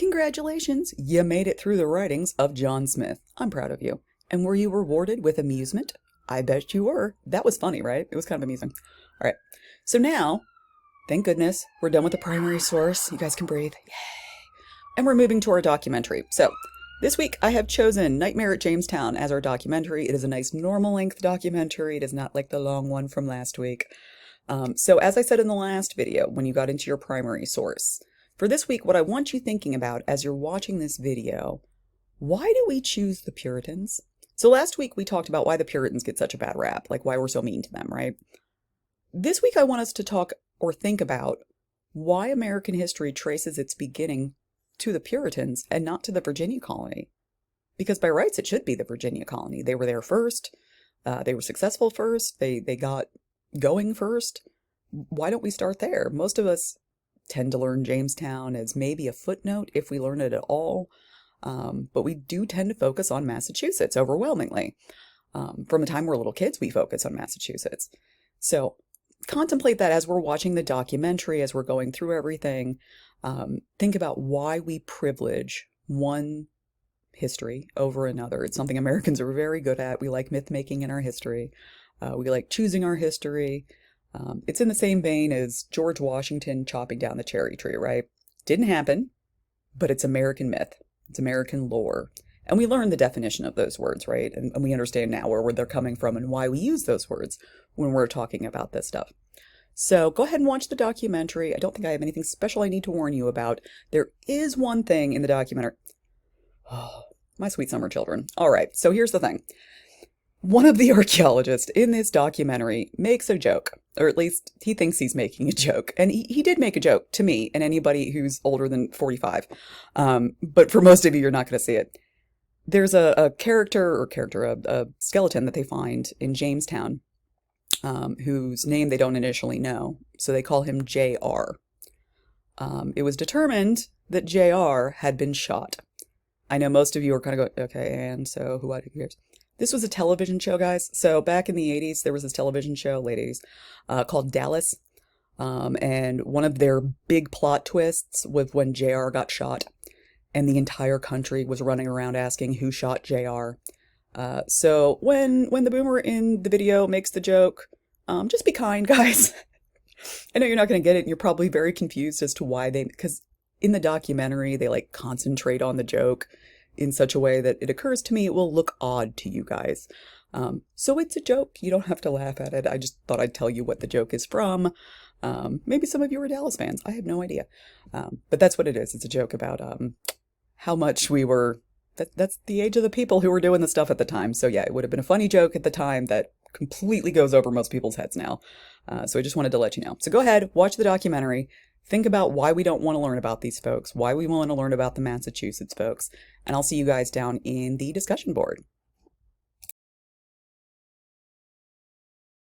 Congratulations, you made it through the writings of John Smith. I'm proud of you. And were you rewarded with amusement? I bet you were. That was funny, right? It was kind of amusing. All right. So now, thank goodness, we're done with the primary source. You guys can breathe. Yay. And we're moving to our documentary. So this week I have chosen Nightmare at Jamestown as our documentary. It is a nice normal length documentary. It is not like the long one from last week. So as I said in the last video, when you got into your primary source, for this week, what I want you thinking about as you're watching this video, why do we choose the Puritans? So last week we talked about why the Puritans get such a bad rap, like why we're so mean to them, right? This week I want us to talk or think about why American history traces its beginning to the Puritans and not to the Virginia colony. Because by rights it should be the Virginia colony. They were there first. They were successful first. They got going first. Why don't we start there? Most of us tend to learn Jamestown as maybe a footnote if we learn it at all. But we do tend to focus on Massachusetts overwhelmingly. From the time we're little kids, we focus on Massachusetts. So contemplate that as we're watching the documentary, as we're going through everything. Think about why we privilege one history over another. It's something Americans are very good at. We like myth making in our history. We like choosing our history. It's in the same vein as George Washington chopping down the cherry tree, right? Didn't happen, but it's American myth. It's American lore. And we learn the definition of those words, right? And we understand now where they're coming from and why we use those words when we're talking about this stuff. So go ahead and watch the documentary. I don't think I have anything special I need to warn you about. There is one thing in the documentary. Oh, my sweet summer children. All right, so here's the thing. One of the archaeologists in this documentary makes a joke, or at least he thinks he's making a joke. And he did make a joke to me and anybody who's older than 45. But for most of you, you're not going to see it. There's a skeleton that they find in Jamestown, whose name they don't initially know. So they call him JR. It was determined that JR had been shot. I know most of you are kind of going, okay, and so who cares? This was a television show, guys. So back in the 80s, there was this television show, late 80s, called Dallas. And one of their big plot twists was when JR got shot. And the entire country was running around asking who shot JR. So when the boomer in the video makes the joke, just be kind, guys. I know you're not going to get it. And you're probably very confused as to why because in the documentary, they like concentrate on the joke in such a way that it occurs to me it will look odd to you guys. So it's a joke. You don't have to laugh at it. I just thought I'd tell you what the joke is from. Maybe some of you are Dallas fans. I have no idea. But that's what it is. It's a joke about how much we were... That's the age of the people who were doing the stuff at the time. So yeah, it would have been a funny joke at the time that completely goes over most people's heads now. So I just wanted to let you know. So go ahead, watch the documentary. Think about why we don't want to learn about these folks, why we want to learn about the Massachusetts folks, and I'll see you guys down in the discussion board.